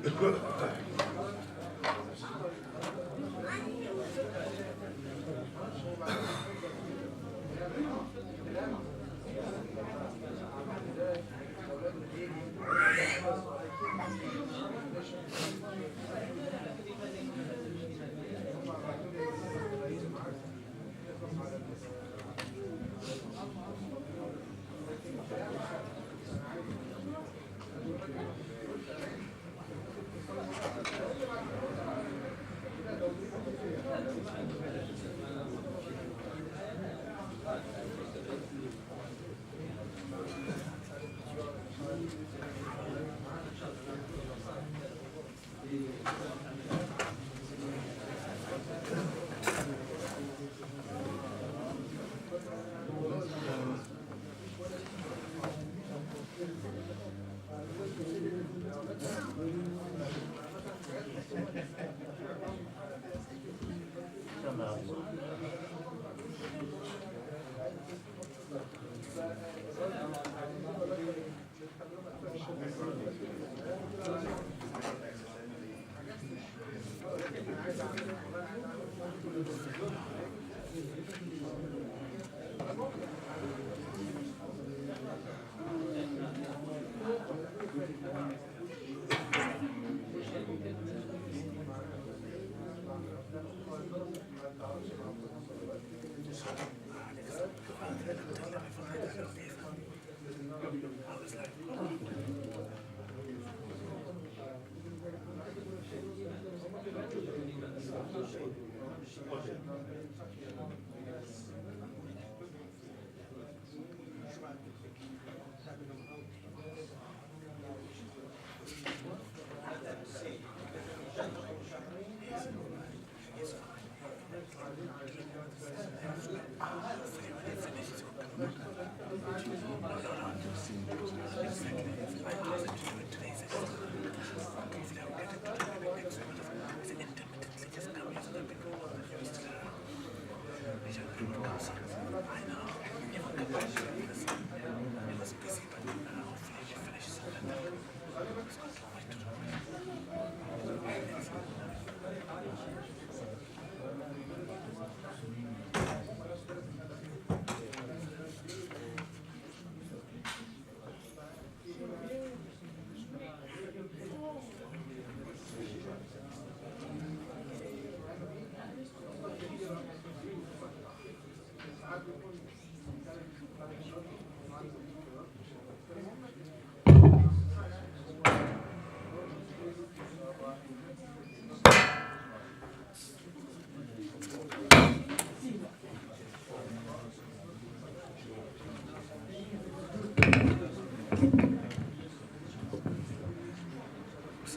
بسم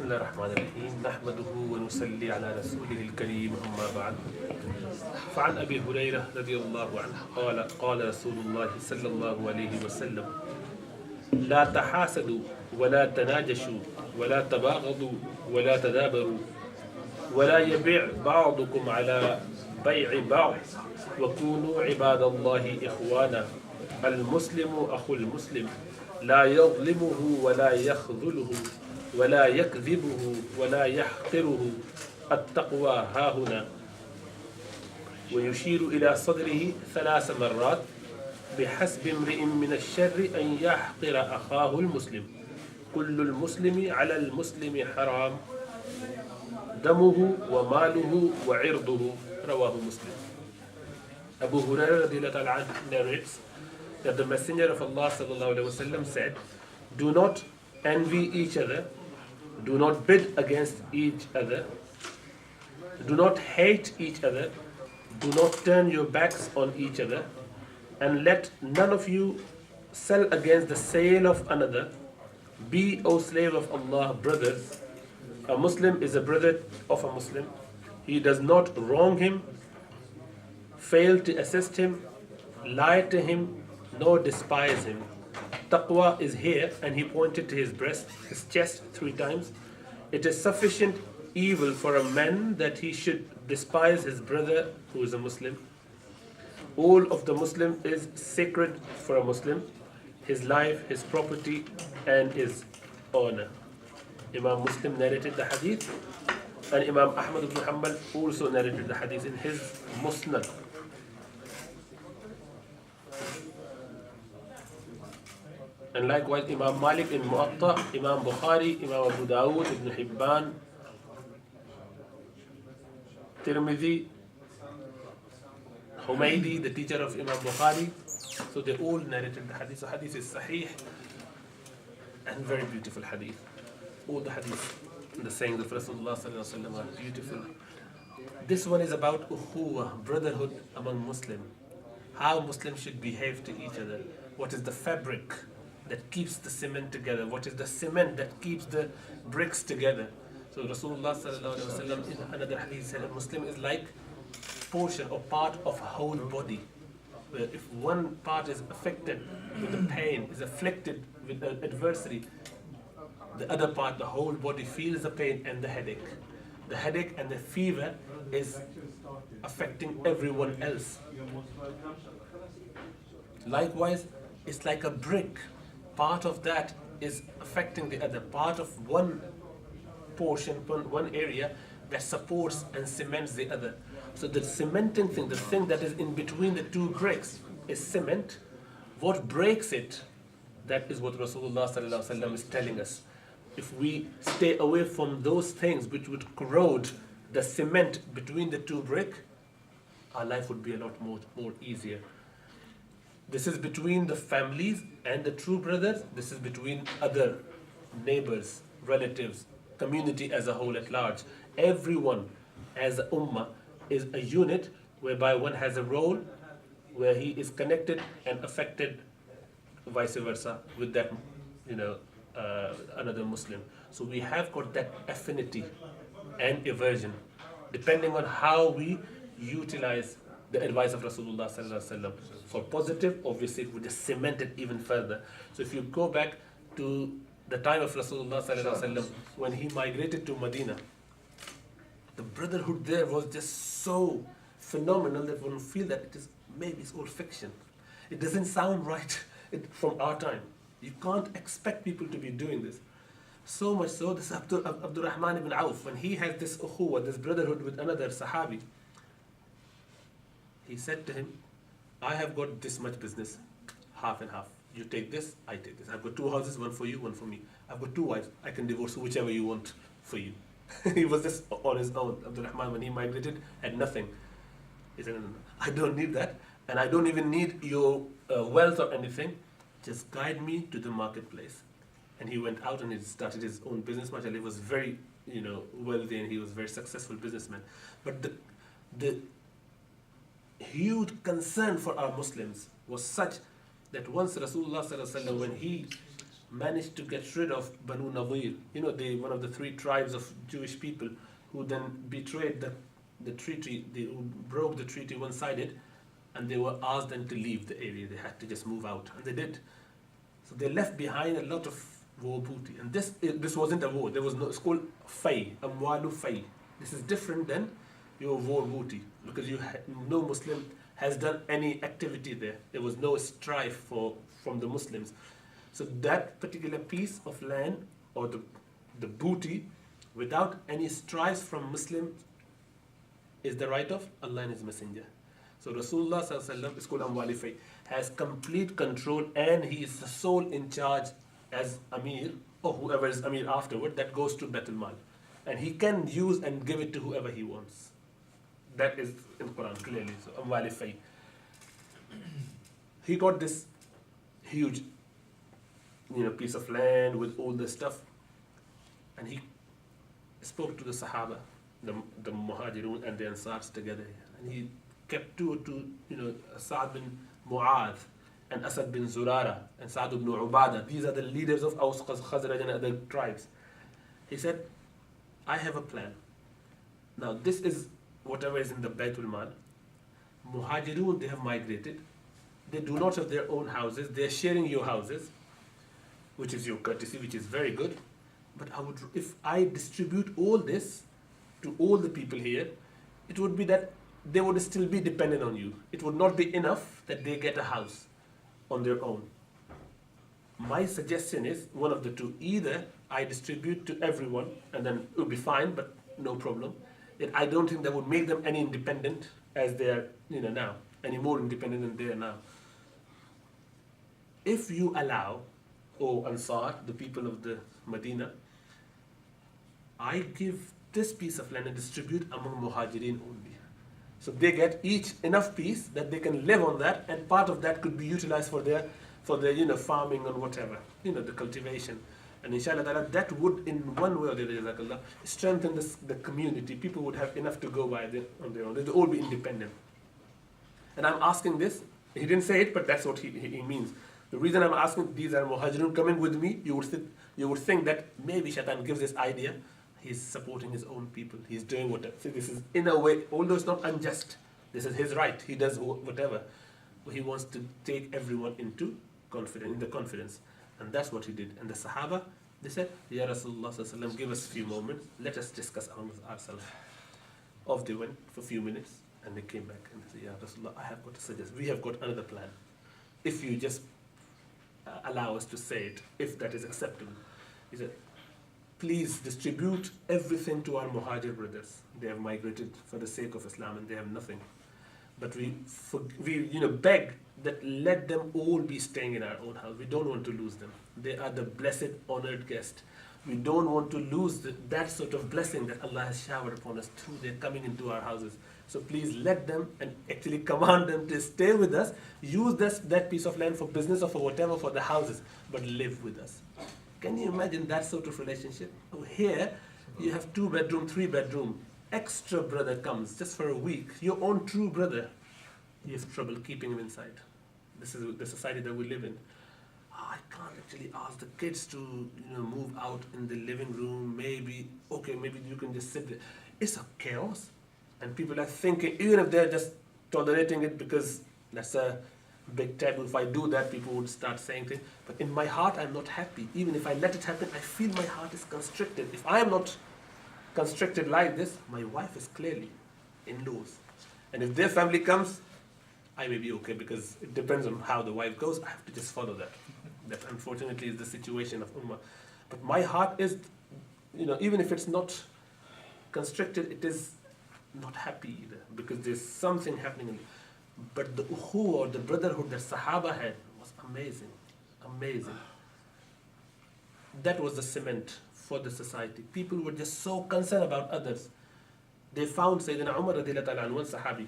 الله الرحمن الرحيم نحمده ونصلي على رسوله الكريم أما بعد فعن أبي هريرة رضي الله عنه قال رسول الله صلى الله عليه وسلم لا تحاسدوا ولا تناجشوا ولا تباغضوا ولا تدابروا ولا يبيع بعضكم على بيع بعض وكونوا عباد الله إخوانا المسلم أخو المسلم لا يظلمه ولا يخذله ولا يكذبه ولا يحقره التقوى هاهنا ويشير إلى صدره 3 مرات بحسب امرئ من الشر أن يحقر أخاه المسلم كل المسلم على المسلم حرام دمه وماله وعرضه رواه Muslim. Abu Hurairah narrates that the Messenger of Allah ﷺ said, do not envy each other, do not bid against each other, do not hate each other, do not turn your backs on each other, and let none of you sell against the sale of another. Be, O slave of Allah, brothers. A Muslim is a brother of a Muslim. He does not wrong him, fail to assist him, lie to him, nor despise him. Taqwa is here, and he pointed to his breast, his chest 3 times. It is sufficient evil for a man that he should despise his brother who is a Muslim. All of the Muslim is sacred for a Muslim, his life, his property, and his honor. Imam Muslim narrated the hadith, and Imam Ahmad ibn Hanbal also narrated the hadith in his Musnad. And likewise Imam Malik in Muwatta, Imam Bukhari, Imam Abu Dawud, Ibn Hibban, Tirmidhi, Humaydi, the teacher of Imam Bukhari. So they all narrated the hadith. So hadith is sahih and very beautiful hadith. All the hadith, the sayings of Rasulullah sallallahu alaihi wasallam are beautiful. This one is about ukhuwah, brotherhood among Muslims. How Muslims should behave to each other. What is the fabric that keeps the cement together? What is the cement that keeps the bricks together? So Rasulullah sallallahu alaihi wasallam in another hadith said a Muslim is like portion or part of a whole body. Where if one part is affected with the pain, is afflicted with the adversity, the other part, the whole body feels the pain and the headache. The headache and the fever is affecting everyone else. Likewise, it's like a brick. Part of that is affecting the other. Part of one portion, one area that supports and cements the other. So the cementing thing, the thing that is in between the two bricks is cement. What breaks it, that is what Rasulullah sallallahu alaihi wasallam is telling us. If we stay away from those things which would corrode the cement between the two bricks, our life would be a lot more easier. This is between the families and the true brothers. This is between other neighbors, relatives, community as a whole at large. Everyone as a ummah is a unit whereby one has a role where he is connected and affected vice versa with that, another Muslim. So we have got that affinity and aversion depending on how we utilize the advice of Rasulullah sallallahu alaihi wasallam. For positive, obviously it would just cement it even further. So if you go back to the time of Rasulullah sallallahu alaihi wasallam when he migrated to Medina, the brotherhood there was just so phenomenal that one feel that maybe it's all fiction. It doesn't sound right from our time. You can't expect people to be doing this. So much so, this Abdul Rahman ibn Auf, when he has this ukhuwah, this brotherhood with another Sahabi, he said to him, I have got this much business, half and half. You take this, I take this. I've got 2 houses, one for you, one for me. I've got 2 wives. I can divorce whichever you want for you. He was just on his own. Abdul Rahman, when he migrated, had nothing. He said, no, I don't need that. And I don't even need your wealth or anything. Just guide me to the marketplace. And he went out and he started his own business. MashaAllah, he was very, wealthy and he was a very successful businessman. But the huge concern for our Muslims was such that once Rasulullah sallallahu alaihi wasallam, when he managed to get rid of Banu Nadir, one of the 3 tribes of Jewish people who then betrayed the treaty, they broke the treaty one-sided, and they were asked then to leave the area. They had to just move out, and they did. So they left behind a lot of war booty, and this wasn't a war. There was no. It's called fay, amwalu fay. This is different than your war booty because no Muslim has done any activity there. There was no strife from the Muslims. So that particular piece of land or the booty, without any strife from Muslims, is the right of Allah and His Messenger. So Rasulullah sallallahu alaihi wasallam is called Amwali Fay, has complete control, and he is the sole in charge as Amir, or whoever is Amir afterward, that goes to Baitul Mal. And he can use and give it to whoever he wants. That is in Quran clearly. So Amwali Fay. He got this huge piece of land with all this stuff, and he spoke to the Sahaba, the Muhajirun and the Ansars together, and he kept two, Sa'ad bin Mu'adh and Asad bin Zurara and Sa'ad ibn Ubadah. These are the leaders of Aus, Khazraj and other tribes. He said, I have a plan. Now this is whatever is in the Baitul Mal. Muhajirun, they have migrated. They do not have their own houses. They are sharing your houses, which is your courtesy, which is very good. But if I distribute all this to all the people here, it would be that they would still be dependent on you. It would not be enough that they get a house on their own. My suggestion is one of the two. Either I distribute to everyone and then it will be fine, but no problem. Yet I don't think that would make them any independent as they are, now, any more independent than they are now. If you allow, O Ansar, the people of the Medina, I give this piece of land and distribute among Muhajirin only. So they get each enough piece that they can live on that, and part of that could be utilized for their farming or whatever, the cultivation. And inshallah ta'ala, that would in one way or the other, jazakallah, strengthen the community. People would have enough to go by on their own. They'd all be independent. And I'm asking this, he didn't say it, but that's what he means. The reason I'm asking, these are Muhajirun coming with me, you would think that maybe Shaitan gives this idea, he's supporting his own people, he's doing whatever. See, this is in a way, although it's not unjust, this is his right, he does whatever. But he wants to take everyone into confidence. And that's what he did. And the Sahaba, they said, Ya Rasulullah sallallahu alaihi wasallam, give us a few moments, let us discuss amongst ourselves. Off they went for a few minutes, and they came back and they said, Ya Rasulullah, I have got to suggest, we have got another plan. If you just allow us to say it, if that is acceptable. He said, please distribute everything to our Muhajir brothers. They have migrated for the sake of Islam and they have nothing. But we beg that let them all be staying in our own house. We don't want to lose them. They are the blessed, honored guest. We don't want to lose that sort of blessing that Allah has showered upon us through their coming into our houses. So please let them, and actually command them to stay with us, use that piece of land for business or for whatever, for the houses, but live with us. Can you imagine that sort of relationship? Here, you have 2-bedroom, 3-bedroom. Extra brother comes just for a week. Your own true brother, you have trouble keeping him inside. This is the society that we live in. I can't actually ask the kids to move out in the living room. Maybe you can just sit there. It's a chaos. And people are thinking, even if they're just tolerating it because that's a big taboo, if I do that, people would start saying things. But in my heart, I'm not happy. Even if I let it happen, I feel my heart is constricted. If I am not constricted like this, my wife is clearly in-laws. And if their family comes, I may be okay, because it depends on how the wife goes. I have to just follow that. That unfortunately is the situation of Ummah. But my heart is, even if it's not constricted, it is not happy either, because there's something happening. But the ukhuwa, or the brotherhood that Sahaba had, was amazing. Amazing. That was the cement for the society. People were just so concerned about others. They found Sayyidina Umar radiallahu anhu, one Sahabi.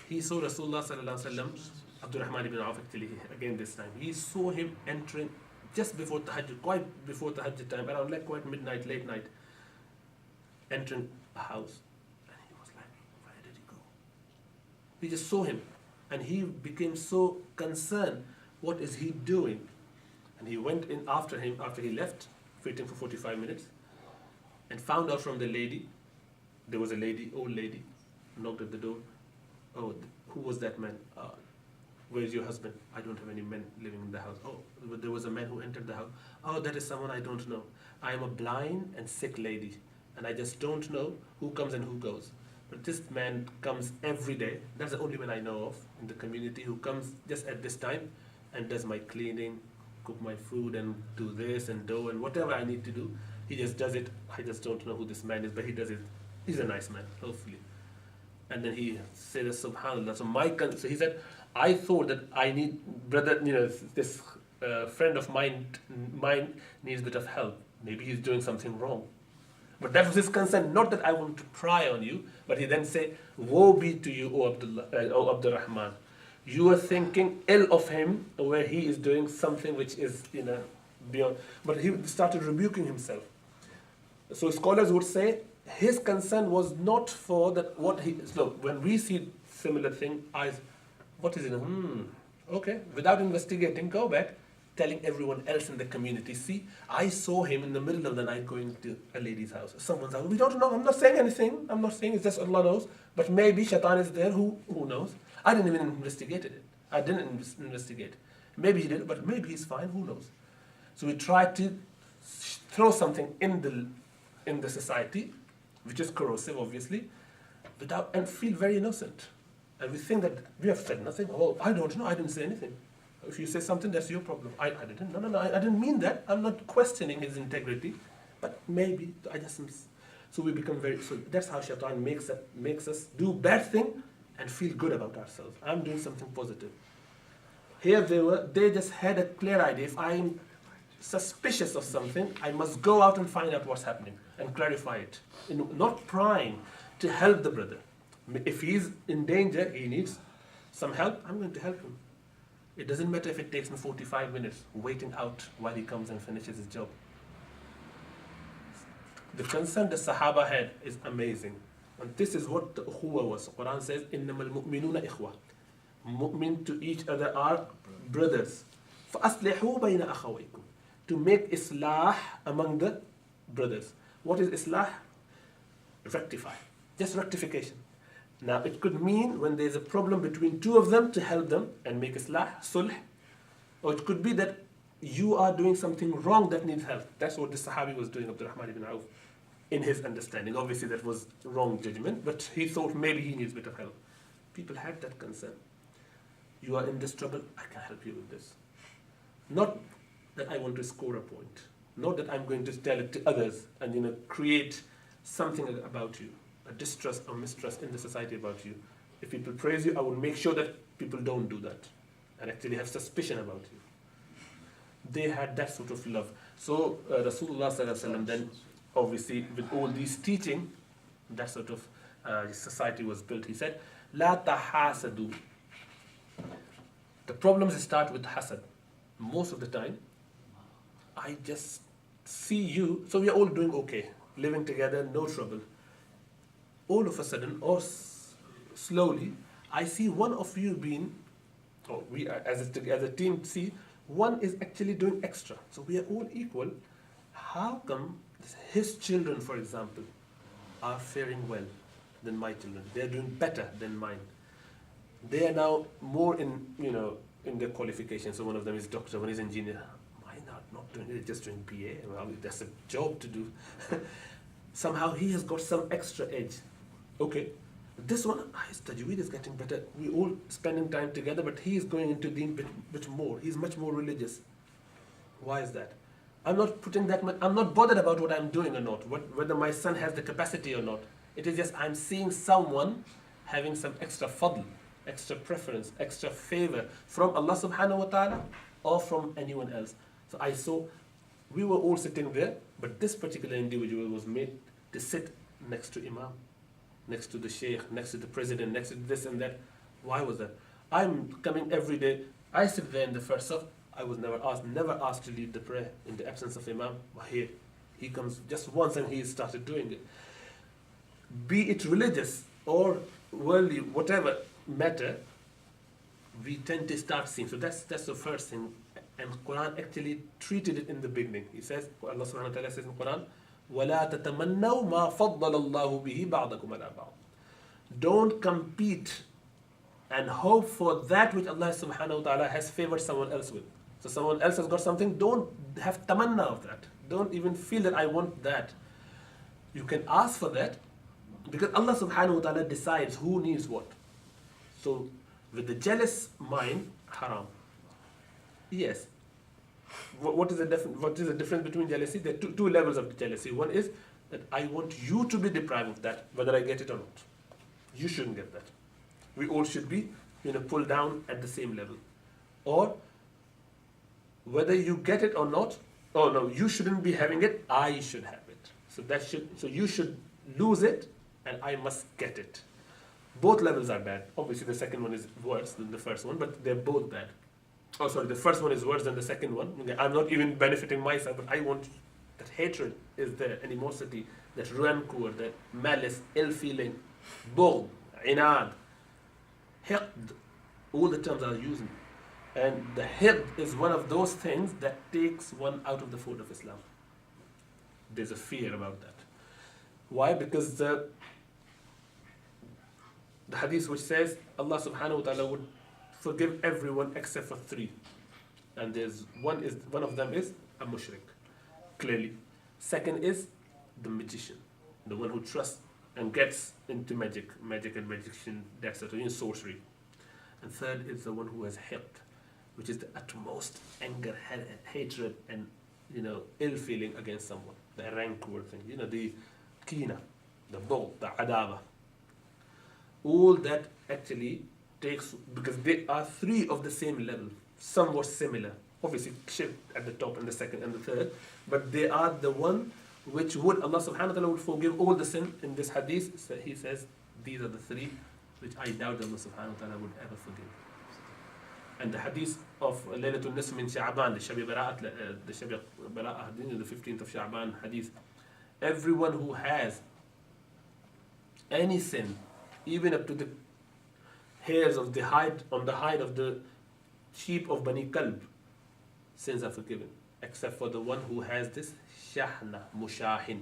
He saw Rasulullah sallallahu alaihi wasallam, Abdurrahman ibn Auf actually, again this time. He saw him entering just before Tahajjud, quite before Tahajjud time, around quite midnight, late night, entering a house. And he was like, where did he go? He just saw him. And he became so concerned, what is he doing? And he went in after him, after he left, waiting for 45 minutes, and found out from the lady, there was a lady, old lady, knocked at the door. Oh, who was that man? Where's your husband? I don't have any men living in the house. Oh, there was a man who entered the house. Oh, that is someone I don't know. I am a blind and sick lady, and I just don't know who comes and who goes. But this man comes every day. That's the only man I know of in the community who comes just at this time and does my cleaning, cook my food, and do this and do and whatever I need to do. He just does it. I just don't know who this man is, but he does it. He's a nice man, hopefully. And then he said, subhanAllah. So he said, I thought that I need, brother, this friend of mine needs a bit of help. Maybe he's doing something wrong. But that was his concern. Not that I want to pry on you, but he then said, woe be to you, O Abdurrahman. You are thinking ill of him, where he is doing something which is, beyond. But he started rebuking himself. So scholars would say, his concern was not for that when we see similar thing, what is it? Okay, without investigating, go back, telling everyone else in the community, see, I saw him in the middle of the night going to a lady's house, someone's house. We don't know, I'm not saying anything, I'm not saying, it's just Allah knows, but maybe Shaitan is there, who knows? I didn't even investigate it. I didn't investigate. Maybe he did, but maybe he's fine, who knows? So we try to throw something in the society, which is corrosive, obviously, and feel very innocent. And we think that we have said nothing. Oh, I don't know, I didn't say anything. If you say something, that's your problem. I didn't. No. I didn't mean that. I'm not questioning his integrity, but maybe I just. So we become very. So that's how Shaitan makes us do bad thing and feel good about ourselves. I'm doing something positive. Here they just had a clear idea. If I'm suspicious of something, I must go out and find out what's happening and clarify it. Not trying to help the brother. If he's in danger, he needs some help, I'm going to help him. It doesn't matter if it takes me 45 minutes waiting out while he comes and finishes his job. The concern the Sahaba had is amazing. And this is what the ukhuwa was. Quran says, إِنَّمَا الْمُؤْمِنُونَ إِخْوَةً. Mu'min to each other are brothers. فَأَصْلِحُوا بَيْنَ أَخَوَيْكُمْ. To make islah among the brothers. What is islah? Rectify. Just rectification. Now, it could mean when there's a problem between two of them to help them and make islah, sulh. Or it could be that you are doing something wrong that needs help. That's what the Sahabi was doing, Abdurrahman ibn Auf, in his understanding. Obviously, that was wrong judgment, but he thought maybe he needs a bit of help. People had that concern. You are in this trouble, I can help you with this. Not that I want to score a point. Not that I'm going to tell it to others and create something about you. A distrust or mistrust in the society about you. If people praise you, I will make sure that people don't do that and actually have suspicion about you. They had that sort of love. So Rasulullah sallallahu alaihi wasallam then, obviously, with all these teaching, that sort of society was built. He said, "La tahasadu." The problems start with hasad. Most of the time, I just see you. So we are all doing okay, living together, no trouble. All of a sudden, or slowly, I see one of you being, or we as a team see, one is actually doing extra. So we are all equal. How come his children, for example, are faring well than my children? They are doing better than mine. They are now more in their qualifications. So one of them is doctor, one is engineer. Mine are not doing it, just doing PA. Well, that's a job to do. Somehow he has got some extra edge. Okay, this one, his tajweed is getting better. We all spending time together, but he is going into deen bit more. He's much more religious. Why is that? I'm not putting that much. I'm not bothered about what I'm doing or not. Whether my son has the capacity or not. It is just I'm seeing someone having some extra fadl, extra preference, extra favor from Allah subhanahu wa ta'ala or from anyone else. So I saw, we were all sitting there, but this particular individual was made to sit next to Imam, next to the Sheikh, next to the President, next to this and that. Why was that? I'm coming every day. I sit there in the first saf. I was never asked to lead the prayer in the absence of Imam. Here, he comes just once and he started doing it. Be it religious or worldly, whatever matter, we tend to start seeing. So that's the first thing. And Quran actually treated it in the beginning. He says, Allah subhanahu wa ta'ala says in Quran, وَلَا تَتَمَنَّوْا مَا فَضَّلَ اللَّهُ بِهِ بَعْضَكُمْ عَلَى بَعْضٍ. Don't compete and hope for that which Allah subhanahu wa ta'ala has favored someone else with. So someone else has got something, don't have tamanna of that. Don't even feel that I want that. You can ask for that because Allah subhanahu wa ta'ala decides who needs what. So with the jealous mind, haram. Yes. What is the difference between jealousy? There are two levels of jealousy. One is that I want you to be deprived of that, whether I get it or not. You shouldn't get that. We all should be pulled down at the same level. Or whether you get it or not, oh no, you shouldn't be having it, I should have it. So you should lose it and I must get it. Both levels are bad. Obviously the second one is worse than the first one, but they're both bad. Oh, sorry, the first one is worse than the second one. I'm not even benefiting myself, but I want that hatred is there, animosity, that rancor, that malice, ill feeling, bughd, inad, hiqd, all the terms are using. And the hiqd is one of those things that takes one out of the fold of Islam. There's a fear about that. Why? Because the hadith which says Allah subhanahu wa ta'ala would forgive everyone except for three. And one of them is a mushrik, clearly. Second is the magician, the one who trusts and gets into magic and magician, that sort of sorcery. And third is the one who has hiqd, which is the utmost anger, hatred, and ill feeling against someone. The rancor thing, the kina, the bughd, the adaba. All that actually takes, because they are three of the same level, somewhat similar. Obviously, shirk at the top and the second and the third, but they are the one which would Allah subhanahu wa ta'ala would forgive all the sin. In this hadith, so he says, these are the three which I doubt Allah subhanahu wa ta'ala would ever forgive. And the hadith of Laylatul Nisf min Sha'ban, the Shabi Bara'at, the Shabi Bara'at, the 15th of Sha'ban hadith, everyone who has any sin, even up to the hairs of the hide, on the hide of the sheep of Bani Kalb, sins are forgiven, except for the one who has this shahna, mushahin.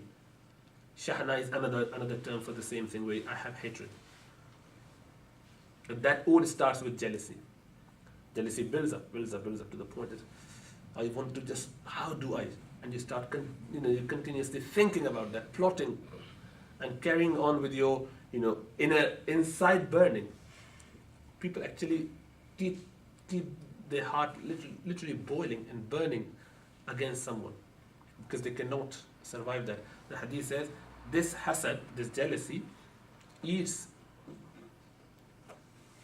Shahna is another term for the same thing, where I have hatred. And that all starts with jealousy. Jealousy builds up to the point that I want to just, how do I? And you start, you're continuously thinking about that, plotting, and carrying on with your, inside burning. People actually keep their heart literally boiling and burning against someone because they cannot survive that. The hadith says this hasad, this jealousy, eats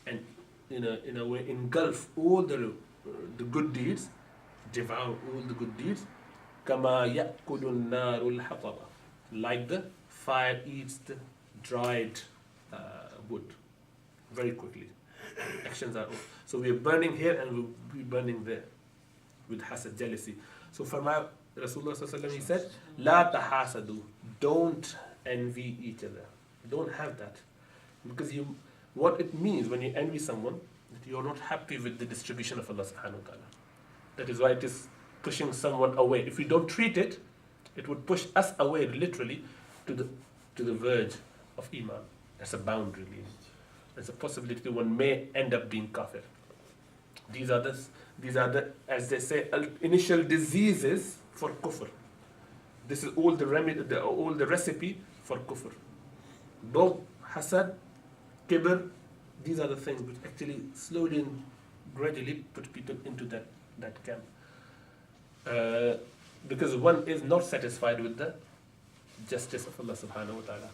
and in a way engulf all the good deeds, devour all the good deeds, kama ya'kulu narul hataba, like the fire eats the dried wood very quickly. Actions are over. So we are burning here and we'll be burning there with hasad, jealousy. So for my Rasulullah sallallahu alaihi wasallam, he said, La tahasadu, don't envy each other. Don't have that. Because what it means when you envy someone, that you're not happy with the distribution of Allah subhanahu wa ta'ala. That is why it is pushing someone away. If we don't treat it, it would push us away literally to the verge of Iman. That's a boundary. There's a possibility one may end up being kafir. These are the, as they say, initial diseases for kufr. This is all the remedy, all the recipe for kufr. Both hasad, kibr, these are the things which actually slowly and gradually put people into that camp. Because one is not satisfied with the justice of Allah subhanahu wa ta'ala.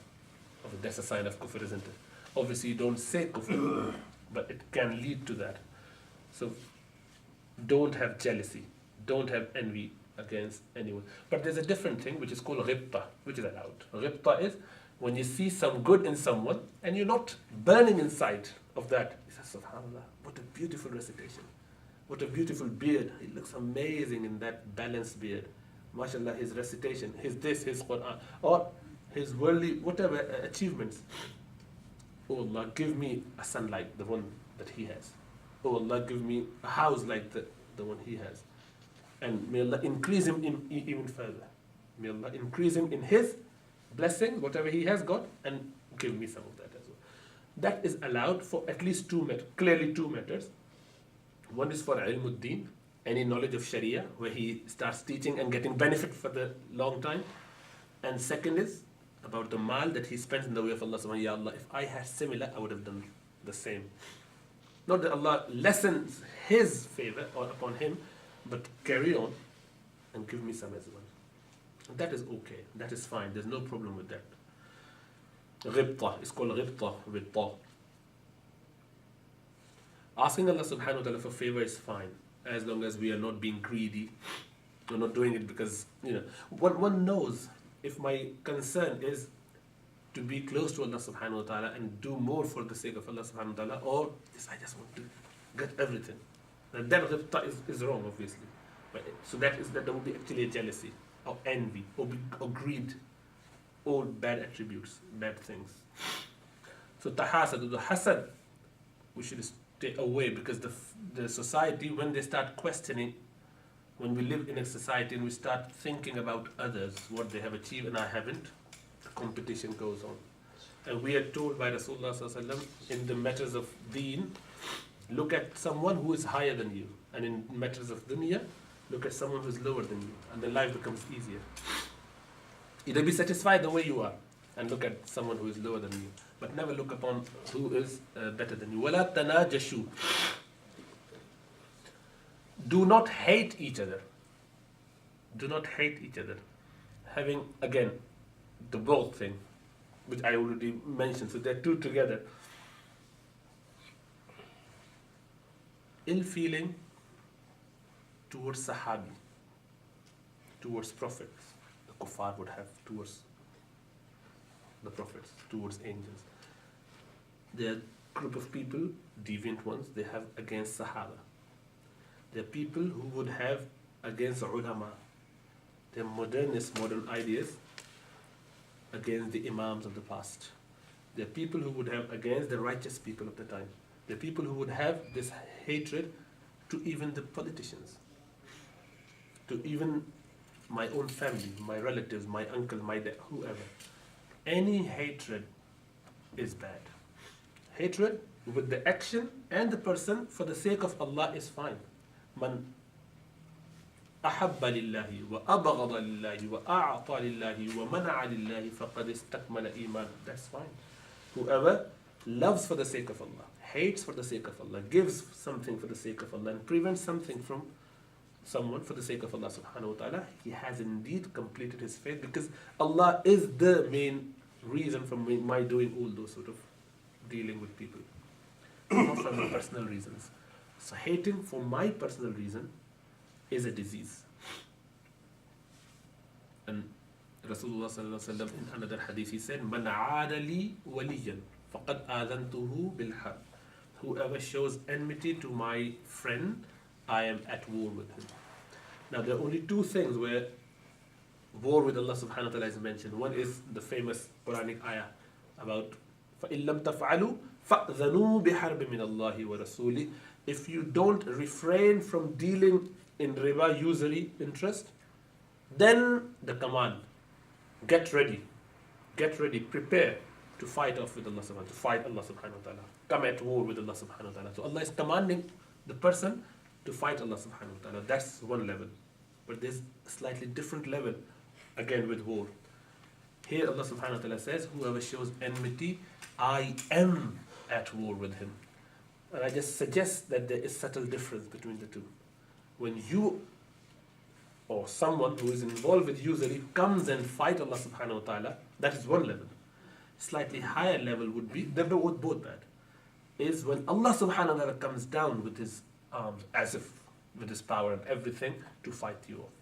That's a sign of kufr, isn't it? Obviously you don't say kufr, but it can lead to that. So don't have jealousy, don't have envy against anyone. But there's a different thing which is called ghibta, which is allowed. Ghibta is when you see some good in someone and you're not burning inside of that. You say, subhanAllah, what a beautiful recitation. What a beautiful beard. He looks amazing in that balanced beard. MashaAllah, his recitation, his this, his Quran, or his worldly, whatever achievements. Oh Allah, give me a son like the one that he has. Oh Allah, give me a house like the one he has. And may Allah increase him even further. May Allah increase him in his blessing, whatever he has got, and give me some of that as well. That is allowed for at least clearly two matters. One is for ilmuddin, any knowledge of Sharia, where he starts teaching and getting benefit for the long time. And second is about the mal that he spends in the way of Allah subhanahu wa ta'ala. Ya Allah, if I had similar, I would have done the same. Not that Allah lessens his favor upon him, but carry on and give me some as well. That is okay. That is fine. There's no problem with that. Ghibta. It's called ghibta with ta. Asking Allah subhanahu wa ta'ala for favor is fine, as long as we are not being greedy. We're not doing it because, one knows if my concern is to be close to Allah subhanahu wa ta'ala and do more for the sake of Allah subhanahu wa ta'ala, or yes, I just want to get everything. That ghibta is wrong, obviously. But, so that will be actually a jealousy, or envy, or greed. All bad attributes, bad things. So tahasad, the hasad, we should stay away, because the society, when they start questioning, when we live in a society and we start thinking about others, what they have achieved and I haven't, the competition goes on. And we are told by Rasulullah sallallahu alaihi wasallam, in the matters of deen, look at someone who is higher than you. And in matters of dunya, look at someone who is lower than you. And then life becomes easier. Either be satisfied the way you are and look at someone who is lower than you. But never look upon who is better than you. وَلَا تَنَاجَشُوا. do not hate each other. Do not hate each other. Having, again, the both thing, which I already mentioned, so they're two together. Ill feeling towards Sahabi, towards prophets. The kuffar would have towards the prophets, towards angels. There are a group of people, deviant ones, they have against Sahaba. There are people who would have against ulama. There are modernist, modern ideas against the imams of the past. There are people who would have against the righteous people of the time. There are people who would have this hatred to even the politicians, to even my own family, my relatives, my uncle, my dad, whoever. Any hatred is bad. Hatred with the action and the person for the sake of Allah is fine. Man أحب لله وأبغض لله وأعطى لله ومنع لله فقد استكمل إيمان. That's fine. Whoever loves for the sake of Allah, hates for the sake of Allah, gives something for the sake of Allah, and prevents something from someone for the sake of Allah subhanahu wa ta'ala, he has indeed completed his faith, because Allah is the main reason for my doing all those sort of dealing with people, not for my personal reasons. So hating for my personal reason is a disease. And Rasulullah sallallahu alaihi wasallam in another hadith he said, "Man aada li waliyan, faqad aadhantuhu bil harb." Whoever shows enmity to my friend, I am at war with him. Now there are only two things where war with Allah subhanahu wa ta'ala is mentioned. One is the famous Quranic ayah about فَإِن لَمْ تَفْعَلُوا فَأْذَنُوا بِحَرْبٍ مِّنَ اللَّهِ وَرَسُولِهِ. If you don't refrain from dealing in riba, usury, interest, then the command, get ready, prepare to fight off with Allah subhanahu wa ta'ala, to fight Allah subhanahu wa ta'ala, come at war with Allah subhanahu wa ta'ala. So Allah is commanding the person to fight Allah subhanahu wa ta'ala. That's one level. But there's a slightly different level, again with war. Here Allah subhanahu wa ta'ala says, whoever shows enmity, I am at war with him. And I just suggest that there is subtle difference between the two. When you or someone who is involved with usury comes and fight Allah subhanahu wa ta'ala, that is one level. Slightly higher level would be, they're both bad, is when Allah subhanahu wa ta'ala comes down with his arms, as if with his power and everything, to fight you off.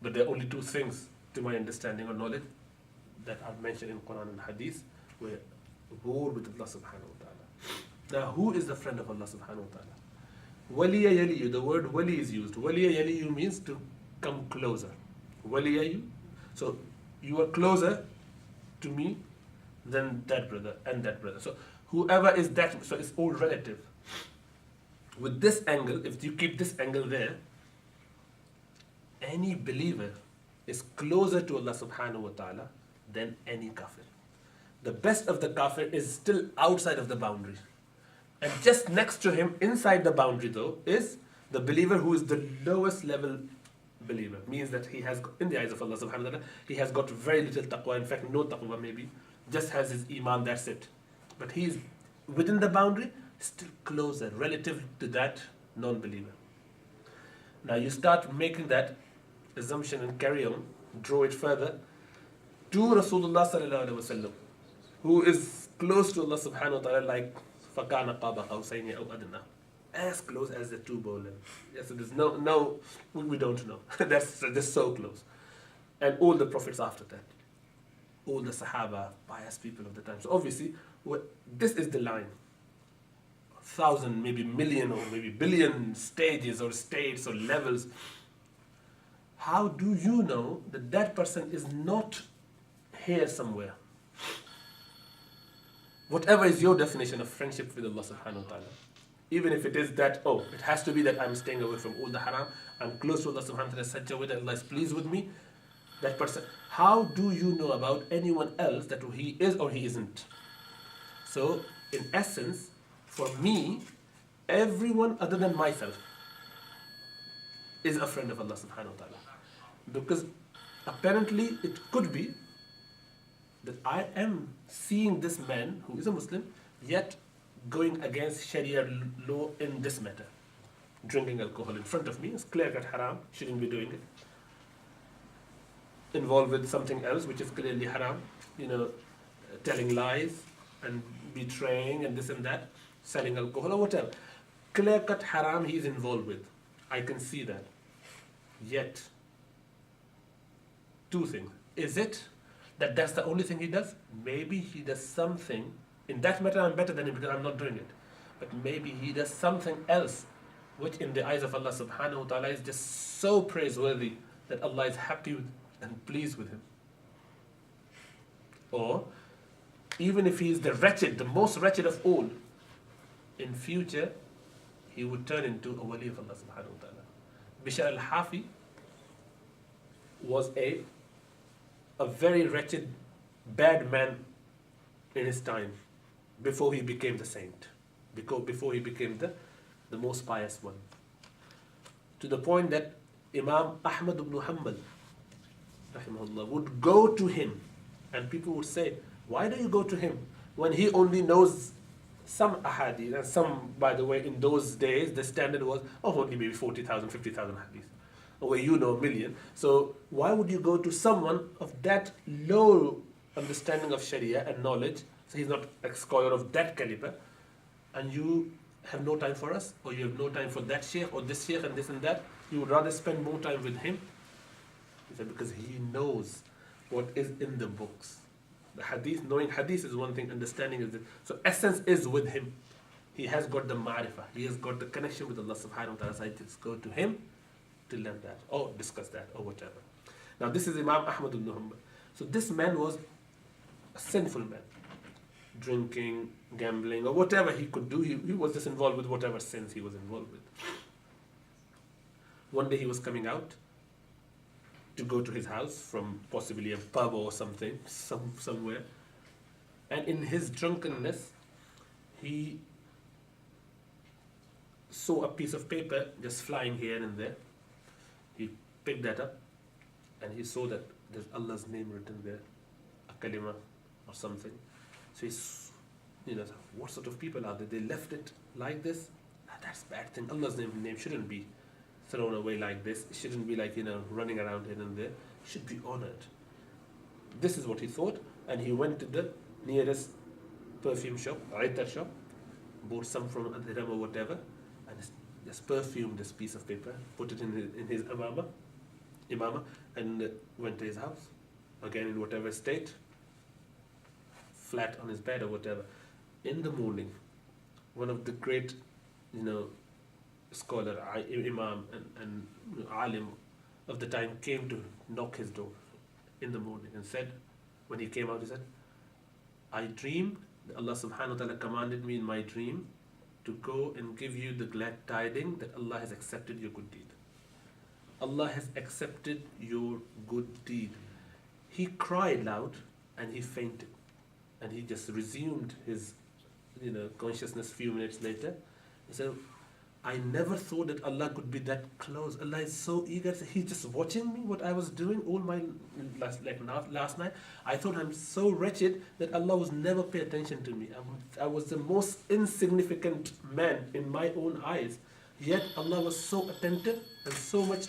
But there are only two things, to my understanding or knowledge, that are mentioned in Quran and Hadith, where war with Allah subhanahu wa ta'ala. Now, who is the friend of Allah subhanahu wa ta'ala? Waliya yaliyu, the word wali is used. Waliya yaliyu means to come closer. Waliya, so you are closer to me than that brother and that brother. So whoever is that, so it's all relative. With this angle, if you keep this angle there, any believer is closer to Allah subhanahu wa ta'ala than any kafir. The best of the kafir is still outside of the boundary. And just next to him, inside the boundary though, is the believer who is the lowest level believer. Means that he has, in the eyes of Allah subhanahu wa ta'ala, he has got very little taqwa, in fact no taqwa maybe, just has his iman, that's it. But he is within the boundary, still closer relative to that non-believer. Now you start making that assumption and carry on, draw it further to Rasulullah sallallahu alaihi wasallam, who is close to Allah subhanahu wa ta'ala, like فَكَانَ قَابَ قَوْسَيْنِ أَوْ أَدْنَى, as close as the two bow lengths. Yes, so there's no, we don't know. That's just so close. And all the prophets after that, all the Sahaba, pious people of the time. So obviously, this is the line. 1,000, maybe million, or maybe billion stages or states or levels. How do you know that that person is not here somewhere? Whatever is your definition of friendship with Allah subhanahu wa ta'ala, even if it is that, oh, it has to be that I'm staying away from all the haram, I'm close to Allah subhanahu wa ta'ala in such a way that Allah is pleased with me, that person, how do you know about anyone else that he is or he isn't? So, in essence, for me, everyone other than myself is a friend of Allah subhanahu wa ta'ala. Because apparently it could be that I am seeing this man who is a Muslim, yet going against Sharia law in this matter. Drinking alcohol in front of me is clear-cut haram, shouldn't be doing it. Involved with something else which is clearly haram, telling lies and betraying and this and that, selling alcohol or whatever. Clear-cut haram he is involved with. I can see that. Yet, two things. Is it that that's the only thing he does? Maybe he does something. In that matter, I'm better than him because I'm not doing it. But maybe he does something else, which in the eyes of Allah subhanahu wa ta'ala is just so praiseworthy that Allah is happy with and pleased with him. Or, even if he is the wretched, the most wretched of all, in future, he would turn into a wali of Allah subhanahu wa ta'ala. Bishr al-Hafi was a very wretched, bad man in his time, before he became the saint, before he became the most pious one. To the point that Imam Ahmad ibn Hanbal rahimahullah would go to him, and people would say, why do you go to him when he only knows some ahadith? And some, by the way, in those days the standard was only maybe 40,000, 50,000 hadith, where you know a million. So why would you go to someone of that low understanding of Sharia and knowledge? So he's not a scholar of that caliber, and you have no time for us, or you have no time for that sheikh or this sheikh and this and that. You would rather spend more time with him. He said, because he knows what is in the books. The hadith, knowing hadith is one thing, understanding is it. So essence is with him. He has got the ma'rifah. He has got the connection with Allah subhanahu wa ta'ala. So I just go to him to learn that, or discuss that, or whatever. Now this is Imam Ahmad ibn Hanbal. So this man was a sinful man. Drinking, gambling, or whatever he could do, he was just involved with whatever sins he was involved with. One day he was coming out to go to his house from possibly a pub or something, somewhere. And in his drunkenness, he saw a piece of paper just flying here and there. He picked that up and he saw that there's Allah's name written there, a kalima or something. So he's, what sort of people are they? They left it like this? That's a bad thing. Allah's name shouldn't be thrown away like this. It shouldn't be like, running around here and there. It should be honored. This is what he thought, and he went to the nearest perfume shop, Aitar shop, bought some from Adhiram or whatever, and just perfumed this piece of paper, put it in his imama, and went to his house, again in whatever state, flat on his bed or whatever. In the morning, one of the great, scholar, imam and alim of the time came to knock his door in the morning and said, when he came out, he said, I dreamed that Allah subhanahu wa ta'ala commanded me in my dream to go and give you the glad tiding that Allah has accepted your good deed. Allah has accepted your good deed. He cried loud and he fainted. And he just resumed his consciousness a few minutes later. He said, I never thought that Allah could be that close. Allah is so eager. He's just watching me, what I was doing all my last night. I thought I'm so wretched that Allah was never pay attention to me. I was the most insignificant man in my own eyes. Yet Allah was so attentive and so much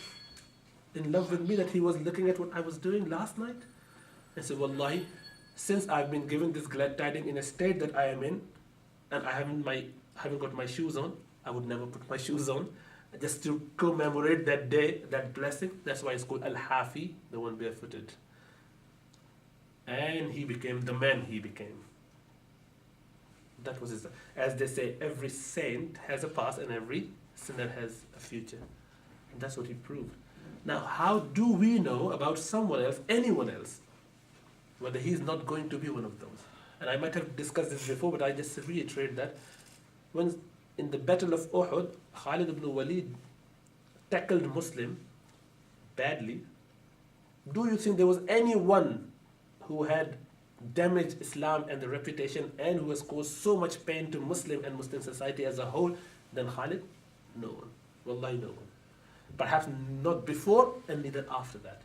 in love with me that He was looking at what I was doing last night. I said, Wallahi, since I've been given this glad tiding in a state that I am in, and I haven't got my shoes on, I would never put my shoes on, just to commemorate that day, that blessing. That's why it's called Al-Hafi, the one barefooted. And he became the man he became. That was his. As they say, every saint has a past and every sinner has a future. And that's what he proved. Now, how do we know about someone else, anyone else, whether he's not going to be one of those? And I might have discussed this before, but I just reiterate that when in the Battle of Uhud, Khalid ibn Walid tackled Muslim badly. Do you think there was anyone who had damaged Islam and the reputation and who has caused so much pain to Muslim and Muslim society as a whole than Khalid? No one. Wallahi, no one. Perhaps not before and neither after that.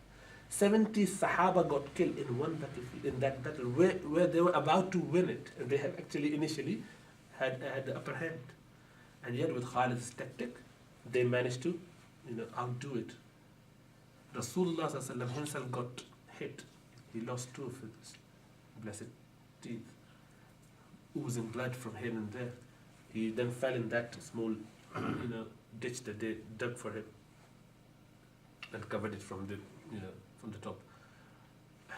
70 Sahaba got killed in one battlefield, in that battle where they were about to win it, and they have actually initially had the upper hand. And yet with Khalid's tactic, they managed to, outdo it. Rasulullah sallallahu alaihi wasallam himself got hit. He lost two of his blessed teeth, oozing blood from here and there. He then fell in that small, ditch that they dug for him and covered it from the top.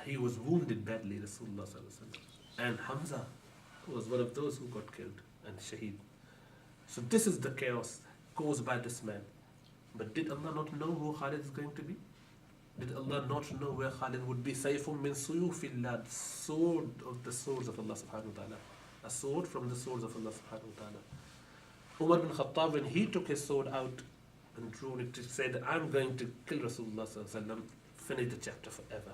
He was wounded badly, Rasulullah sallallahu alaihi wasallam. And Hamza was one of those who got killed and shaheed. So this is the chaos caused by this man. But did Allah not know who Khalid is going to be? Did Allah not know where Khalid would be? Sayfun min suyufillah, the sword of the swords of Allah subhanahu wa ta'ala. A sword from the swords of Allah subhanahu wa ta'ala. Umar bin Khattab, when he took his sword out and drew it to say that I'm going to kill Rasulullah sallallahu alaihi wasallam, finish the chapter forever.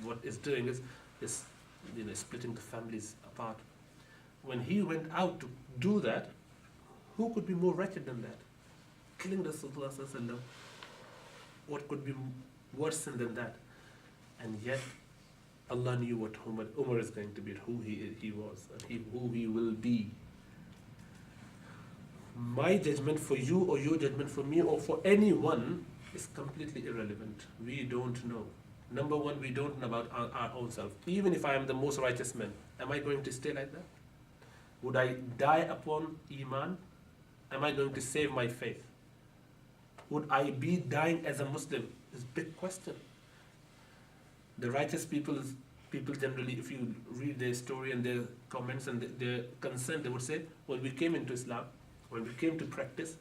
What it's doing is splitting the families apart. When he went out to do that, who could be more wretched than that? Killing Rasulullah sallallahu alaihi wasallam. What could be worse than that? And yet, Allah knew what Umar is going to be, who he was, and who he will be. My judgment for you or your judgment for me or for anyone is completely irrelevant. We don't know. Number one, we don't know about our own self. Even if I am the most righteous man, am I going to stay like that? Would I die upon Iman? Am I going to save my faith? Would I be dying as a Muslim? Is a big question. The righteous people generally, if you read their story and their comments and their concern, they would say, when we came into Islam, when we came to practice,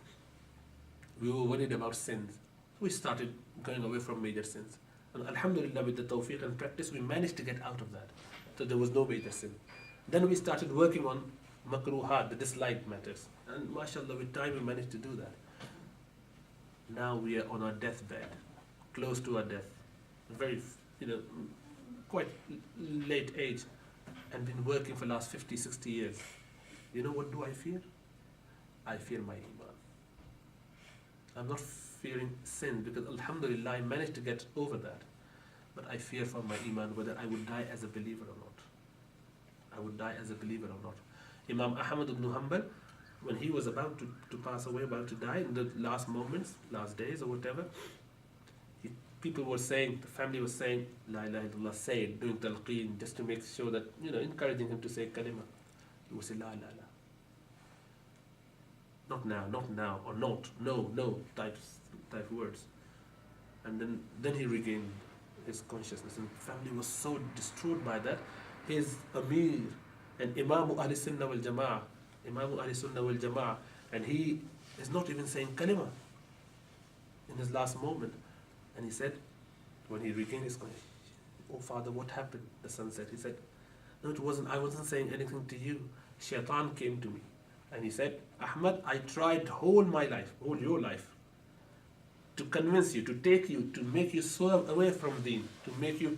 we were worried about sins. We started going away from major sins. And alhamdulillah, with the tawfiq and practice, we managed to get out of that. So there was no major sin. Then we started working on makruhat, the disliked matters. And mashallah, with time we managed to do that. Now we are on our deathbed, close to our death, very, quite late age, and been working for the last 50, 60 years. You know what do I fear? I fear my Iman. I'm not fearing sin because alhamdulillah I managed to get over that. But I fear for my Iman whether I would die as a believer or not. I would die as a believer or not. Imam Ahmad ibn Hanbal, when he was about to pass away, about to die, in the last moments, last days or whatever, people were saying, the family was saying, La ilaha illallah, say it, doing talqeen, just to make sure that, encouraging him to say kalima. He would say, La, la, la. Not now, or not, no, type words. And then he regained his consciousness. And the family was so distraught by that. His Amir and Imam Ahl Sunnah wal Jama'ah, and he is not even saying kalima in his last moment. And he said, when he regained his consciousness, oh father, what happened? The son said, he said, no, I wasn't saying anything to you. Shaitan came to me. And he said, Ahmad, I tried whole your life, to convince you, to take you, to make you swerve away from deen, to make you,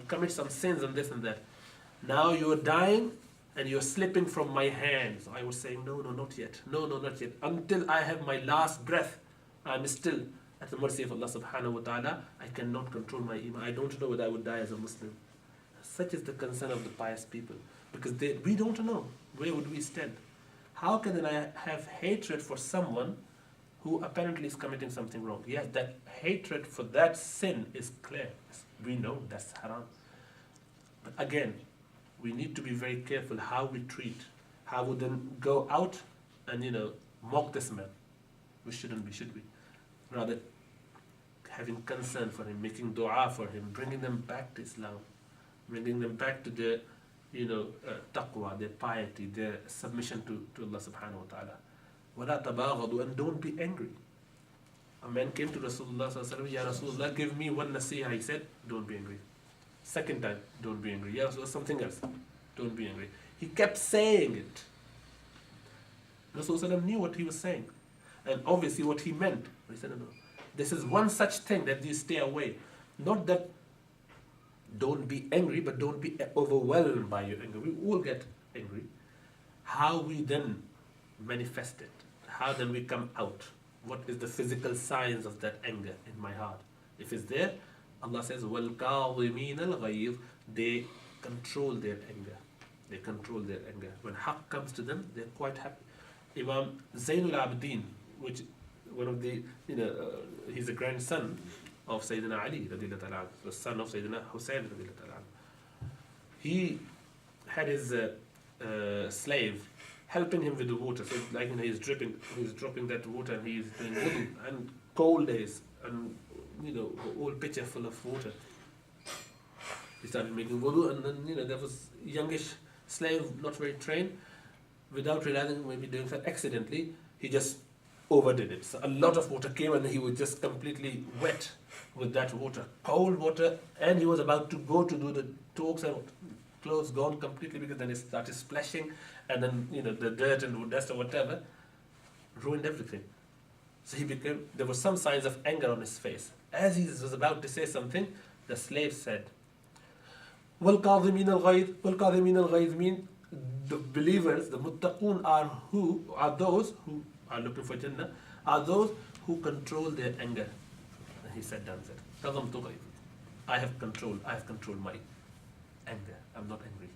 commit some sins and this and that. Now you're dying and you're slipping from my hands. I was saying, no, not yet. No, not yet. Until I have my last breath, I'm still at the mercy of Allah subhanahu wa ta'ala. I cannot control my iman. I don't know whether I would die as a Muslim. Such is the concern of the pious people. Because we don't know where would we stand. How can I have hatred for someone who apparently is committing something wrong? Yes, that hatred for that sin is clear. We know that's haram. But again, we need to be very careful how we treat, how we then go out and, mock this man. We shouldn't be, should we? Rather, having concern for him, making dua for him, bringing them back to Islam, bringing them back to their, taqwa, their piety, their submission to Allah subhanahu wa ta'ala. وَلَا تَبَاغَضُوا, and don't be angry. A man came to Rasulullah sallallahu alaihi wasallam, Ya Rasulullah, give me one nasiha. He said, don't be angry. Second time, don't be angry. Ya Rasulullah, something else, don't be angry. He kept saying it. Rasulullah knew what he was saying, and obviously what he meant. He said, no, this is one such thing that you stay away. Not that don't be angry, but don't be overwhelmed by your anger. We all get angry. How we then manifest it? How then we come out? What is the physical signs of that anger in my heart? If it's there, Allah says, وَالْكَاظِمِينَ الْغَيْظِ, they control their anger. They control their anger. When haqq comes to them, they're quite happy. Imam Zainul Abidin, which one of the, he's a grandson of Sayyidina Ali, the son of Sayyidina Hussein. He had his slave helping him with the water. So like he's dropping that water, and he's doing wudu, and cold days, and a whole pitcher full of water. He started making wudu, and then there was a youngish slave, not very trained, without realizing, maybe doing that accidentally, he just overdid it. So a lot of water came, and he was just completely wet with that water, cold water, and he was about to go to do the talks, and clothes gone completely, because then it started splashing, and then the dirt and dust or whatever ruined everything. So there were some signs of anger on his face. As he was about to say something, the slave said, وَالْقَاظِمِينَ الْغَيْظِ mean the believers, the muttaqun are those who are looking for Jannah, are those who control their anger. And he said, I have controlled my anger. I'm not angry.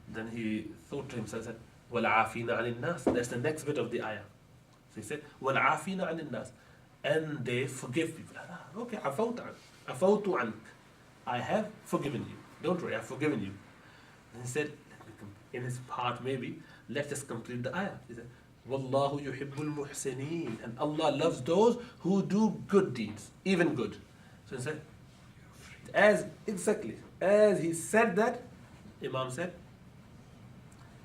Then he thought to himself, said, وَالْعَافِينَ عَنِ النَّاسِ. That's the next bit of the ayah. So he said, وَالْعَافِينَ عَنِ النَّاسِ. And they forgive people. Okay, عَفَوْتُ عَنْكَ. I have forgiven you. Don't worry, I've forgiven you. And he said, in his heart maybe, let us complete the ayah. He said, وَاللَّهُ يُحِبُّ الْمُحْسِنِينَ. And Allah loves those who do good deeds, even good. So he said, as he said that, Imam said,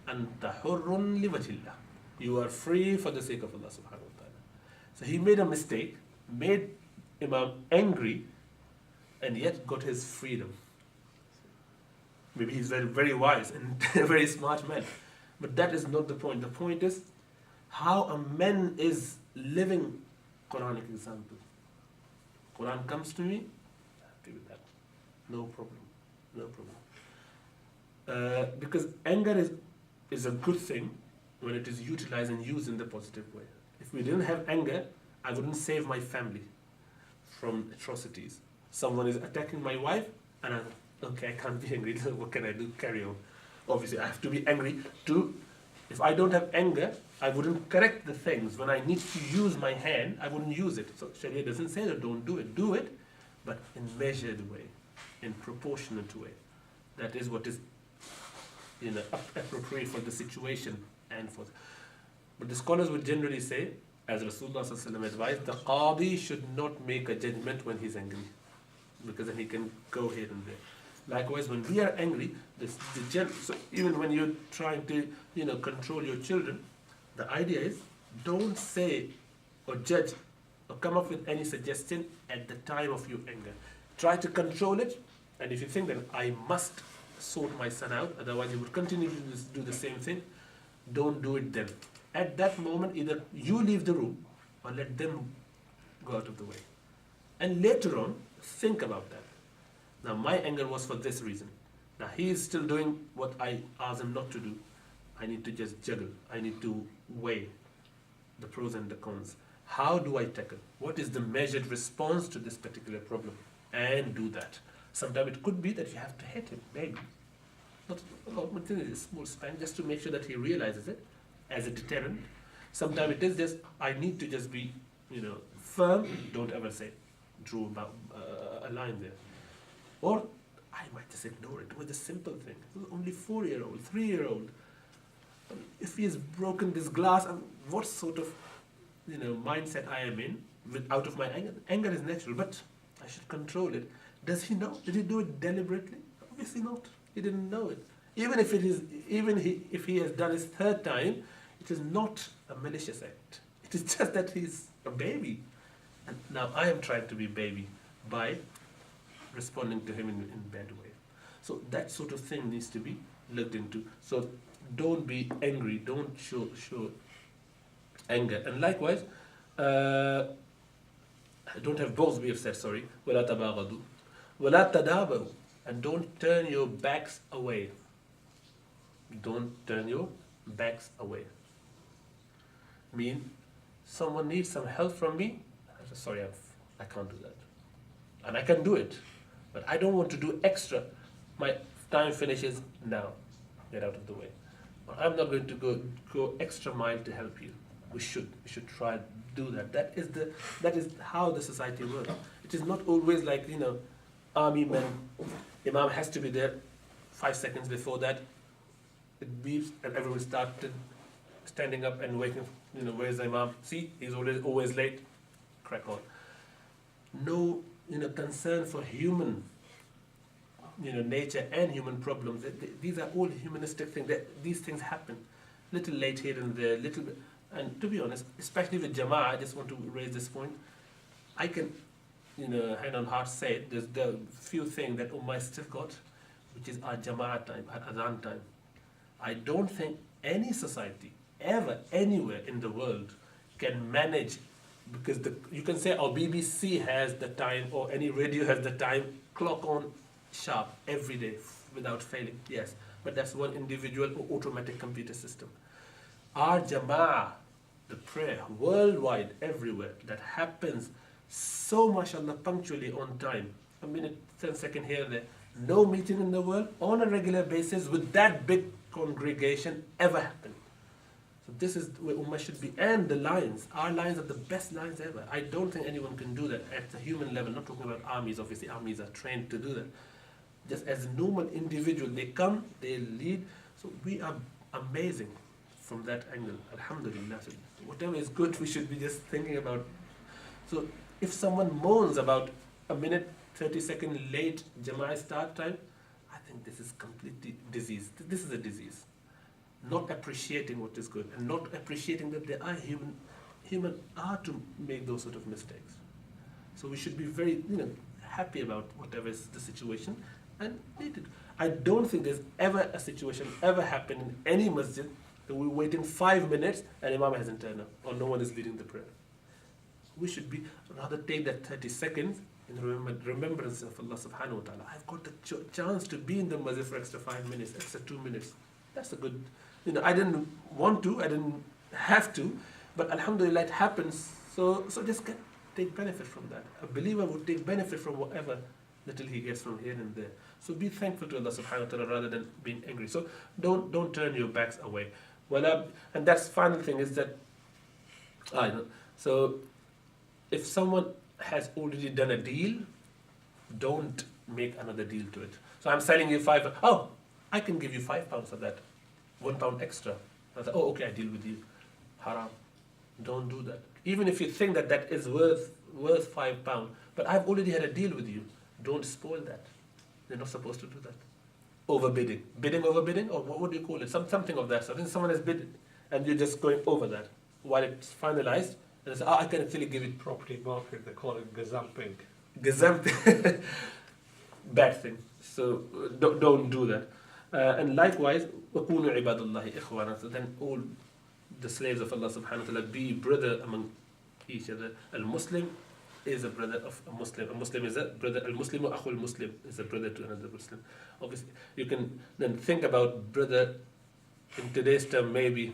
أَنْتَ حُرٌّ لِوَجْهِ اللَّهِ. You are free for the sake of Allah subhanahu wa ta'ala. So he made a mistake, made Imam angry, and yet got his freedom. Maybe he's very, very wise and a very smart man. But that is not the point. The point is how a man is living Quranic example. Quran comes to me, I'm happy with that. No problem. Because anger is a good thing when it is utilized and used in the positive way. If we didn't have anger, I wouldn't save my family from atrocities. Someone is attacking my wife, and I can't be angry. What can I do? Carry on. Obviously, I have to be angry too. If I don't have anger, I wouldn't correct the things. When I need to use my hand, I wouldn't use it. So Sharia doesn't say that don't do it. Do it, but in measured way, in proportionate way. That is what is appropriate for the situation and for. But the scholars would generally say, as Rasulullah ﷺ advised, the qadi should not make a judgment when he's angry, because then he can go here and there. Likewise, when we are angry, so even when you're trying to control your children, the idea is don't say or judge or come up with any suggestion at the time of your anger. Try to control it, and if you think that I must sort my son out, otherwise he would continue to do the same thing, don't do it then. At that moment, either you leave the room or let them go out of the way. And later on, think about that. Now, my anger was for this reason. Now, he is still doing what I asked him not to do. I need to just juggle. I need to weigh the pros and the cons. How do I tackle? What is the measured response to this particular problem? And do that. Sometimes it could be that you have to hit him, maybe. Not a small spank, just to make sure that he realizes it as a deterrent. Sometimes it is just, I need to just be, firm. Don't ever say, draw a line there. Or I might just ignore it with a simple thing. Only 4-year-old, 3-year-old. If he has broken this glass, what sort of mindset I am in out of my anger? Anger is natural, but I should control it. Does he know? Did he do it deliberately? Obviously not. He didn't know it. Even if he has done his third time, it is not a malicious act. It is just that he's a baby. And now I am trying to be baby by responding to him in bad way. So that sort of thing needs to be looked into. So don't be angry. Don't show anger. And likewise, don't have both. We have said sorry. وَلَا تَبَاغَضُوا وَلَا تَدَابَرُوا. And don't turn your backs away. Don't turn your backs away. Mean, someone needs some help from me. Sorry, I can't do that. And I can do it. But I don't want to do extra. My time finishes now. get out of the way. Or I'm not going to go extra mile to help you. We should try to do that. That is how the society works. It is not always like, army men. Imam has to be there 5 seconds before that. It beeps and everyone started standing up and waiting. Where's the Imam? See, he's always late. Crack on. No, concern for human, nature and human problems. These are all humanistic things. These things happen. Little late here and there, little bit. And to be honest, especially with Jama'ah, I just want to raise this point. I can, hand on heart say it, there's the few things that Ummah still got, which is our Jama'ah time, our Adhan time. I don't think any society, ever, anywhere in the world, can manage, because you can say, BBC has the time, or any radio has the time, clock on sharp every day without failing. Yes, but that's one individual or automatic computer system. Our Jama'ah, the prayer, worldwide, everywhere, that happens so, mashallah, punctually on time, a minute, 10 seconds here and there. No meeting in the world on a regular basis with that big congregation ever happened. So this is where Ummah should be. And the lines, our lines are the best lines ever. I don't think anyone can do that at the human level. Not talking about armies, obviously armies are trained to do that. Just as a normal individual, they come, they lead. So we are amazing from that angle. Alhamdulillah. So whatever is good, we should be just thinking about. So if someone moans about a minute, 30-second late Jama'ah start time, I think this is completely disease. This is a disease. Not appreciating what is good and not appreciating that there are human are to make those sort of mistakes. So we should be very, happy about whatever is the situation and lead it. I don't think there's ever a situation ever happened in any masjid that we're waiting 5 minutes and Imam hasn't turned up or no one is leading the prayer. We should be rather take that 30 seconds in remembrance of Allah subhanahu wa ta'ala. I've got the chance to be in the masjid for extra 5 minutes, extra 2 minutes. That's a good, I didn't want to, I didn't have to, but alhamdulillah it happens. So just take benefit from that. A believer would take benefit from whatever little he gets from here and there. So be thankful to Allah subhanahu wa ta'ala rather than being angry. So don't turn your backs away. And that's final thing is that, so if someone has already done a deal, don't make another deal to it. So I'm selling you £5. Oh, I can give you £5 for that. £1 extra. I say, oh, okay, I deal with you. Haram. Don't do that. Even if you think that that is worth £5, but I've already had a deal with you. Don't spoil that. You're not supposed to do that. Overbidding. Overbidding, or what do you call it? Something of that sort. Someone has bid and you're just going over that while it's finalized. And say, I can actually give it. Property market, they call it gazumping. Gazumping. Bad thing. So don't do that. And likewise, وَكُونُوا عِبَادُ اللَّهِ إِخْوَانًا. So then all the slaves of Allah subhanahu wa ta'ala be brother among each other. Al-Muslim is a brother of a Muslim. A Muslim is a brother. Al-Muslimu akhul Muslim is a brother to another Muslim. Obviously, you can then think about brother in today's term. Maybe it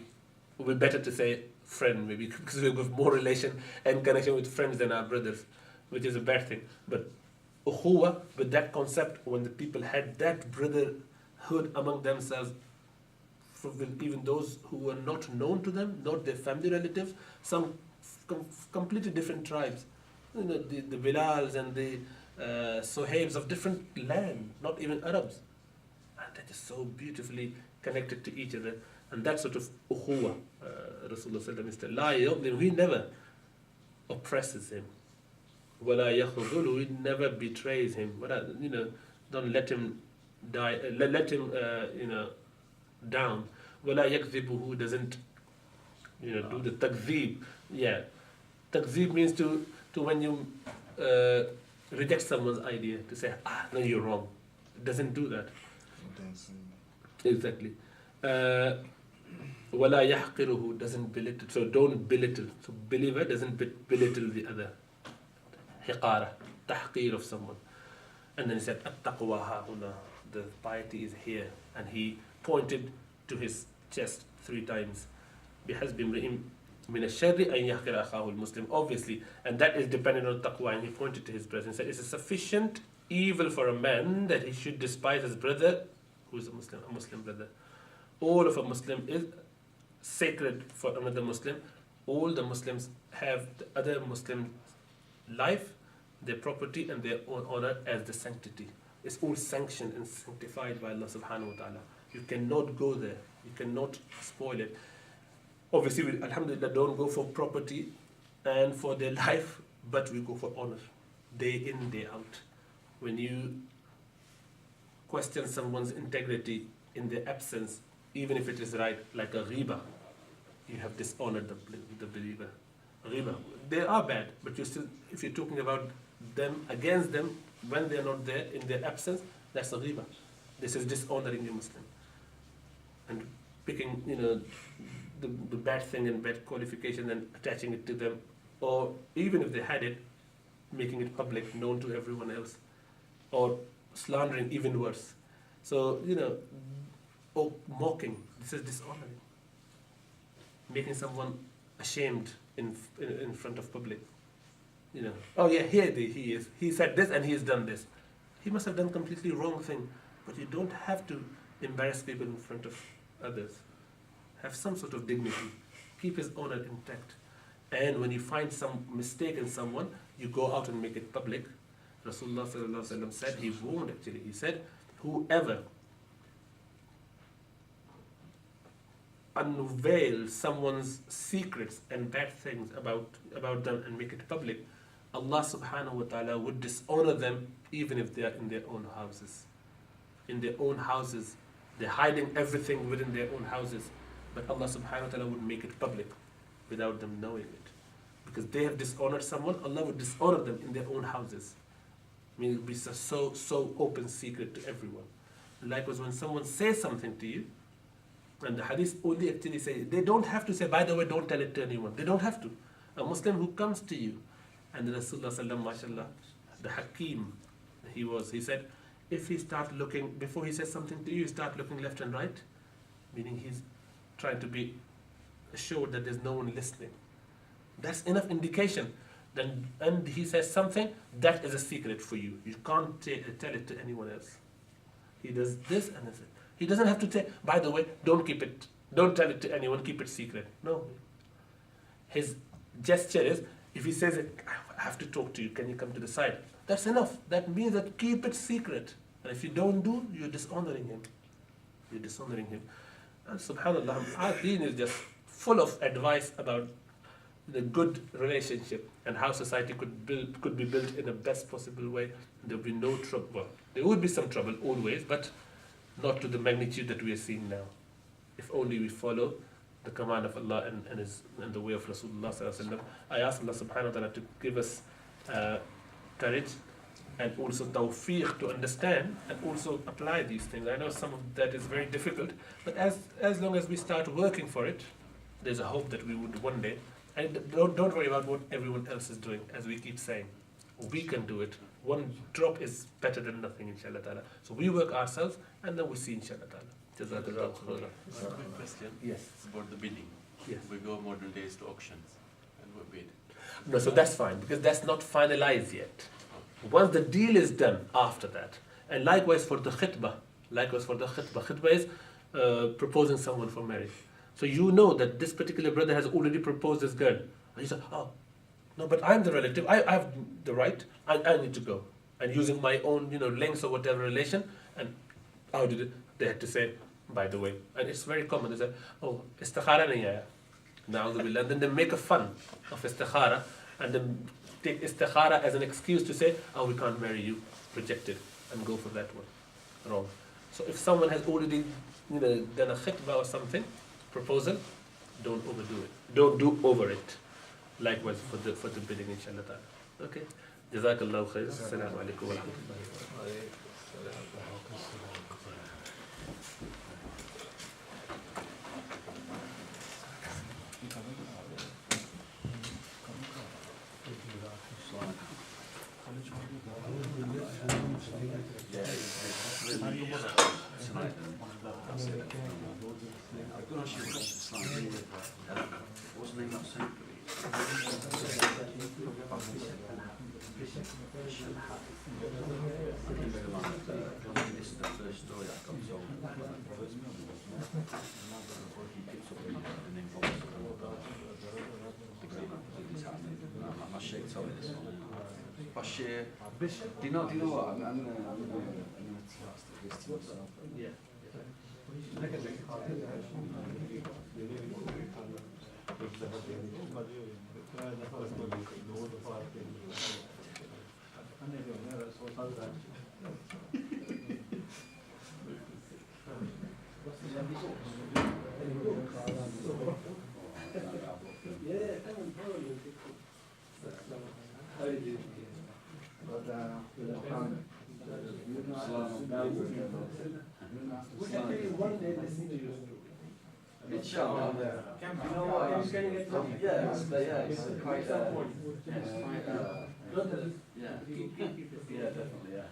would be better to say friend, maybe, because we have more relation and connection with friends than our brothers, which is a bad thing. But ukhuwa, with that concept, when the people had that brotherhood among themselves, even those who were not known to them, not their family relatives, some completely different tribes, the Bilals and the Suhaibs of different land, not even Arabs, and they're just so beautifully connected to each other. And that sort of ukhuwa, Rasulullah sallallahu alaihi wasallam, he never oppresses him. وَلَا يَخْذُلُ, he never betrays him. Don't let him die. Let him, down. وَلَا يَكْذِبُهُ, doesn't, do the takzeeb. Yeah, takzeeb means to when you reject someone's idea, to say, no, you're wrong. It doesn't do that. Exactly. وَلَا يَحْقِرُهُ, doesn't belittle. So don't belittle. So believer doesn't belittle the other. Hiqara, tahqir of someone. And then he said, at-taqwa hahuna, the piety is here. And he pointed to his chest 3 times. بِحَسْبِ امْرِئٍ مِنَ الشَّرِّ أَنْ يَحْقِرَ أَخَاهُ الْمُسْلِمِ. Obviously, and that is dependent on taqwa. And he pointed to his brother and said, it's a sufficient evil for a man that he should despise his brother who is a Muslim brother. all of a Muslim is sacred for another Muslim. All the Muslims have the other Muslim's life, their property, and their own honor as the sanctity. It's all sanctioned and sanctified by Allah subhanahu wa ta'ala. You cannot go there. You cannot spoil it. Obviously, we, alhamdulillah, don't go for property and for their life, but we go for honor, day in, day out. When you question someone's integrity in their absence, even if it is right, like a ghiba, you have dishonored the believer. Ghiba, they are bad, but you still, if you're talking about them, against them, when they're not there, in their absence, that's a ghiba. This is dishonoring a Muslim. And picking, the bad thing and bad qualification and attaching it to them, or even if they had it, making it public, known to everyone else, or slandering, even worse. So, or mocking, this is dishonoring. Making someone ashamed in front of public. Oh yeah, here he is. He said this and he has done this. He must have done completely wrong thing, but you don't have to embarrass people in front of others. Have some sort of dignity. Keep his honor intact. And when you find some mistake in someone, you go out and make it public. Rasulullah sallallahu alaihi wasallam said, he warned actually, he said, whoever unveil someone's secrets and bad things about them and make it public, Allah subhanahu wa ta'ala would dishonor them even if they are in their own houses. In their own houses. They're hiding everything within their own houses. But Allah subhanahu wa ta'ala would make it public without them knowing it. Because they have dishonored someone, Allah would dishonor them in their own houses. I mean, it would be so open secret to everyone. Likewise, when someone says something to you, and the hadith only actually say, they don't have to say, by the way, don't tell it to anyone. They don't have to. A Muslim who comes to you, and the Rasulullah sallallahu mashallah, the Hakim, he said, if he start looking, before he says something to you, start looking left and right, meaning he's trying to be assured that there's no one listening. That's enough indication. Then, and he says something, that is a secret for you. You can't tell it to anyone else. He does this and this. He doesn't have to say, by the way, don't tell it to anyone, keep it secret. No. His gesture is, if he says, I have to talk to you, can you come to the side? That's enough. That means that keep it secret. And if you don't do, you're dishonoring him. You're dishonoring him. And subhanAllah, our deen is just full of advice about the good relationship and how society could be built in the best possible way. There will be no trouble. Well, there would be some trouble always, but not to the magnitude that we are seeing now. If only we follow the command of Allah and the way of Rasulullah sallallahu alaihi wasallam. I ask Allah subhanahu wa ta'ala to give us courage and also tawfiq to understand and also apply these things. I know some of that is very difficult, but as long as we start working for it, there's a hope that we would one day. And don't worry about what everyone else is doing, as we keep saying. We can do it. One drop is better than nothing, inshallah ta'ala. So we work ourselves, and then we see, inshallah ta'ala. Jazakallah khairan. Quick question. Yes. It's about the bidding. Yes. We go modern days to auctions and we bid. No, so that's fine, because that's not finalized yet. Once the deal is done, after that. And likewise for the khitbah. Khitbah is proposing someone for marriage. So you know that this particular brother has already proposed this girl. And you say, oh, no, but I'm the relative. I have the right. I need to go. And using my own, links or whatever relation. And how did it? They had to say, by the way. And it's very common. They say, oh, istikhara nahi aaya. Na'udhu billah. And then they make a fun of istikhara. And then take istikhara as an excuse to say, oh, we can't marry you. Reject it. And go for that one. Wrong. So if someone has already done a khitbah or something, proposal, don't overdo it. Don't do over it. Likewise for the bidding, inshallah ta'ala. Okay. Jazakallahu khair. Assalamu alaikum wa rahmatullahi. Wasn't he not saying This is the first story I got told. He picks up and then vomits it all over. It's happening. I'm ashamed to tell you this one. Bashir, do you know what? I'm gonna text this to myself. Yeah. Inshallah. You know what? Yeah, it's quite, yeah, definitely, yeah.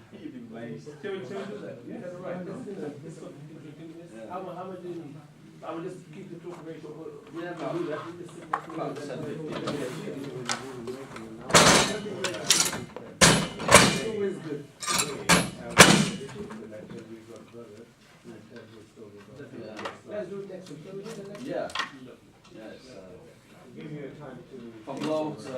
How much do you need? I will just keep the truth ratio. Yeah, about 10-15. Always good. Let's do it next week. Can we do the next week? Yeah. Yeah, it's, from low to